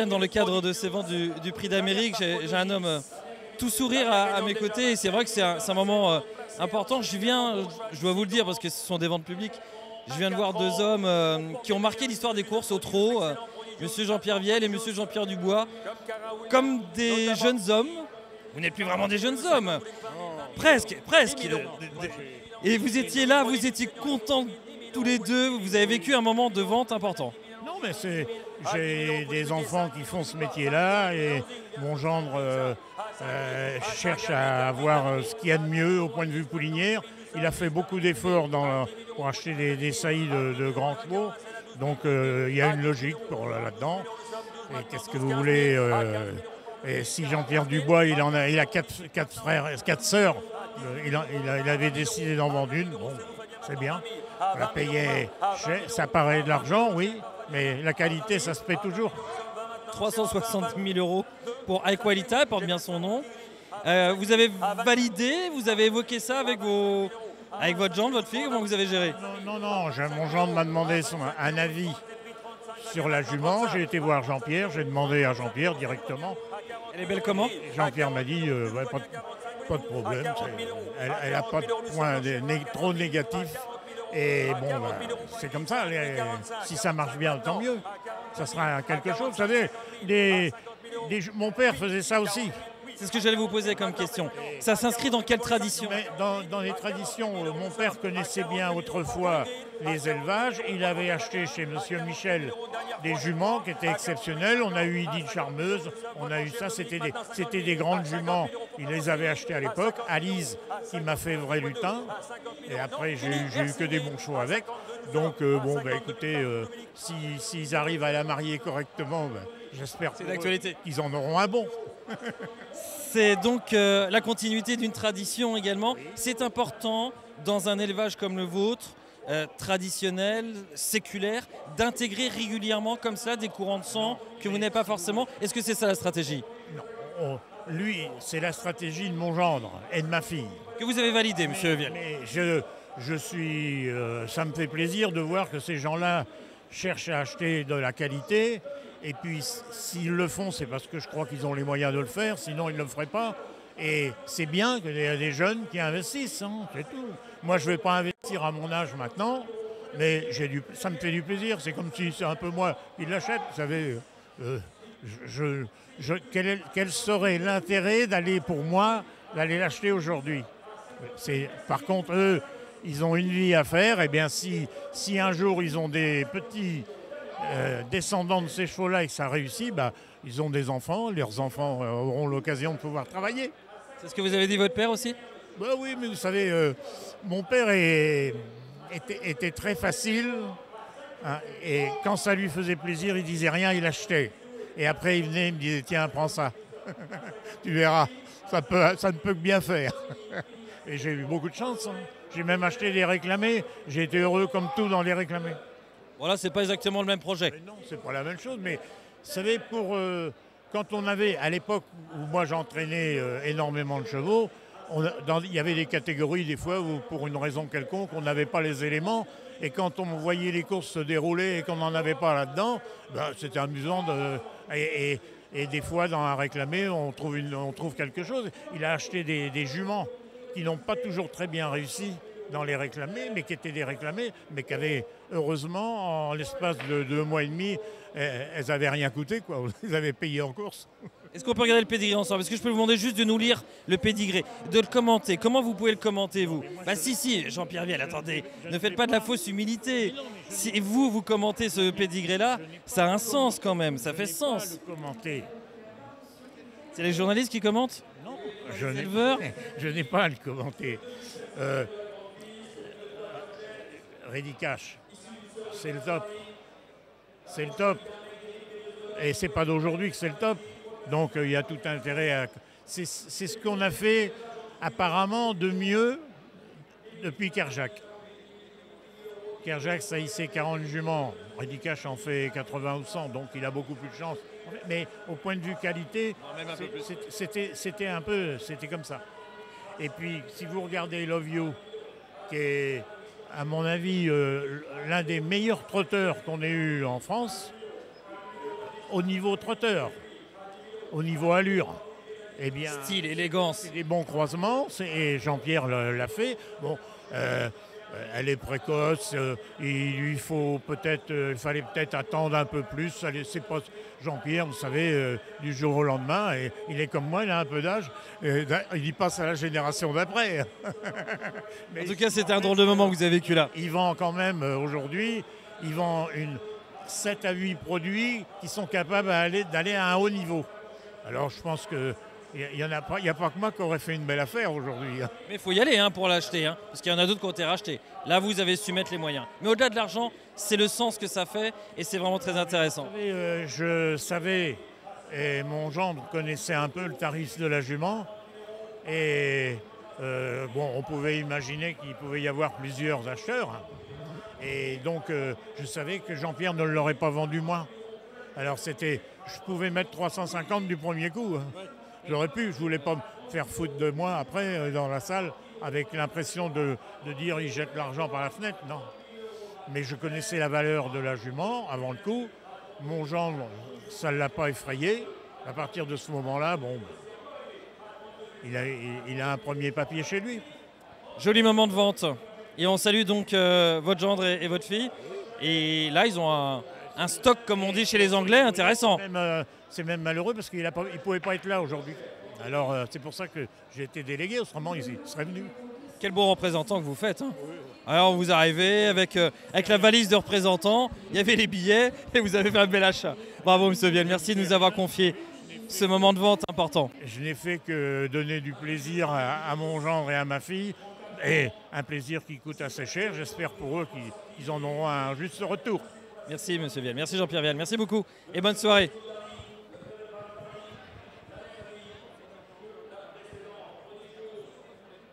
Dans le cadre de ces ventes du Prix d'Amérique, j'ai un homme tout sourire à mes côtés et c'est vrai que c'est un moment important. Je dois vous le dire parce que ce sont des ventes publiques, je viens de voir deux hommes qui ont marqué l'histoire des courses au trot, Monsieur Jean-Pierre Viel et Monsieur Jean-Pierre Dubois, comme des jeunes hommes. Vous n'êtes plus vraiment des jeunes hommes, presque. Et vous étiez là, vous étiez contents tous les deux, vous avez vécu un moment de vente important. Non, mais j'ai des enfants qui font ce métier-là et mon gendre cherche à avoir ce qu'il y a de mieux au point de vue poulinière. Il a fait beaucoup d'efforts pour acheter des saillies de grands chevaux, donc il y a une logique là-dedans. Et qu'est-ce que vous voulez et si Jean-Pierre Dubois, il a quatre frères, quatre sœurs, il avait décidé d'en vendre une, bon, c'est bien. On la payait cher, ça paraît de l'argent, oui. Mais la qualité, ça se paie toujours. 360 000 € pour High Quality, porte bien son nom. Vous avez validé, vous avez évoqué ça avec votre gendre, votre fille, comment vous avez géré? Non, mon gendre m'a demandé un avis sur la jument. J'ai été voir Jean-Pierre, j'ai demandé à Jean-Pierre directement. Elle est belle comment? Jean-Pierre m'a dit, ouais, pas de problème, elle n'a pas de point trop négatif. Et bon, c'est comme ça, si ça marche bien, tant mieux. Ça sera quelque chose. Vous savez, mon père faisait ça aussi. C'est ce que j'allais vous poser comme question. Ça s'inscrit dans quelle tradition? Dans les traditions, mon père connaissait bien autrefois les élevages. Il avait acheté chez Monsieur Michel des juments qui étaient exceptionnelles. On a eu Edith Charmeuse, on a eu ça, c'était des grandes juments. Il les avait achetées à l'époque. Alise, qui m'a fait vrai lutin. Et après, j'ai eu que des bons choix avec. Donc, écoutez, s'ils arrivent à la marier correctement, j'espère qu'ils en auront un bon. C'est donc la continuité d'une tradition également. Oui. C'est important dans un élevage comme le vôtre, traditionnel, séculaire, d'intégrer régulièrement comme ça des courants de sang que vous n'avez pas forcément. Est-ce que c'est ça la stratégie? Non. Lui, c'est la stratégie de mon gendre et de ma fille. Que vous avez validé, monsieur Viel. Mais ça me fait plaisir de voir que ces gens-là cherchent à acheter de la qualité. Et puis, s'ils le font, c'est parce que je crois qu'ils ont les moyens de le faire, sinon ils ne le feraient pas. Et c'est bien qu'il y ait des jeunes qui investissent, hein, c'est tout. Moi, je ne vais pas investir à mon âge maintenant, mais ça me fait du plaisir. C'est comme si c'est un peu moi qui l'achète. Vous savez, quel serait l'intérêt pour moi d'aller l'acheter aujourd'hui? Par contre, eux, ils ont une vie à faire. Et bien, si un jour ils ont des petits descendants de ces chevaux-là et que ça réussit, ils ont des enfants, leurs enfants auront l'occasion de pouvoir travailler. C'est ce que vous avez dit votre père aussi? Oui, mais vous savez, mon père était très facile, hein, et quand ça lui faisait plaisir, il disait rien, il achetait. Et après, il venait, il me disait, tiens, prends ça. Tu verras, ça ne peut que bien faire. Et j'ai eu beaucoup de chance. Hein. J'ai même acheté des réclamés. J'ai été heureux comme tout dans les réclamés. Voilà, c'est pas exactement le même projet. Mais non, c'est pas la même chose. Mais vous savez, quand on avait, à l'époque où moi j'entraînais énormément de chevaux, il y avait des catégories des fois où, pour une raison quelconque, on n'avait pas les éléments. Et quand on voyait les courses se dérouler et qu'on n'en avait pas là-dedans, c'était amusant. Et des fois, dans un réclamé, on trouve quelque chose. Il a acheté des juments qui n'ont pas toujours très bien réussi dans les réclamés, mais qui étaient des réclamés, mais qui avaient, heureusement, en l'espace de 2 mois et demi, elles n'avaient rien coûté, quoi. Ils avaient payé en course. Est-ce qu'on peut regarder le pédigré ensemble? Est-ce que je peux vous demander juste de nous lire le pédigré, de le commenter? Comment vous pouvez le commenter, vous? Si, Jean-Pierre Viel, attendez, ne faites pas de la fausse humilité. Si vous commentez ce pédigré-là, ça a un sens quand même, ça fait sens. C'est les journalistes qui commentent? Non, je n'ai pas à le commenter. Ready Cash, c'est le top. C'est le top. Et c'est pas d'aujourd'hui que c'est le top. Donc il y a tout intérêt à... C'est ce qu'on a fait apparemment de mieux depuis Kerjak. Kerjak, ça hissait 40 juments. Ready Cash en fait 80 ou 100, donc il a beaucoup plus de chance. Mais au point de vue qualité, c'était comme ça. Et puis, si vous regardez Love You, qui est, à mon avis, l'un des meilleurs trotteurs qu'on ait eu en France, au niveau trotteur, au niveau allure, eh bien, Style, élégance. c'est des bons croisements, et Jean-Pierre l'a fait. Bon, elle est précoce, il fallait peut-être attendre un peu plus. C'est pas Jean-Pierre, vous savez, du jour au lendemain, et il est comme moi, il a un peu d'âge, il y passe à la génération d'après. En tout cas, c'était un drôle de moment que vous avez vécu là. Il vend quand même aujourd'hui, il vend 7 à 8 produits qui sont capables d'aller à un haut niveau. Alors je pense que il n'y a pas que moi qui aurait fait une belle affaire aujourd'hui. Mais il faut y aller pour l'acheter, parce qu'il y en a d'autres qui ont été rachetés. Là, vous avez su mettre les moyens. Mais au-delà de l'argent, c'est le sens que ça fait et c'est vraiment très intéressant. Vous savez, je savais, et mon gendre connaissait un peu le tarif de la jument, et on pouvait imaginer qu'il pouvait y avoir plusieurs acheteurs. Et donc, je savais que Jean-Pierre ne l'aurait pas vendu moins. Alors je pouvais mettre 350 du premier coup. J'aurais pu, je voulais pas me faire foutre de moi après dans la salle avec l'impression de dire il jette l'argent par la fenêtre, non. Mais je connaissais la valeur de la jument avant le coup. Mon gendre, ça ne l'a pas effrayé. À partir de ce moment-là, il a un premier papier chez lui. Joli moment de vente. Et on salue donc votre gendre et votre fille. Et là, ils ont un stock, comme on dit chez les Anglais, intéressant. C'est même malheureux parce qu'il ne pouvait pas être là aujourd'hui. Alors c'est pour ça que j'ai été délégué, autrement il serait venu. Quel beau représentant que vous faites. Alors vous arrivez avec la valise de représentants, il y avait les billets et vous avez fait un bel achat. Bravo M. Viel, merci de nous avoir confié ce moment de vente important. Je n'ai fait que donner du plaisir à mon gendre et à ma fille, et un plaisir qui coûte assez cher. J'espère pour eux qu'ils en auront un juste retour. Merci M. Viel, merci Jean-Pierre Viel, merci beaucoup et bonne soirée.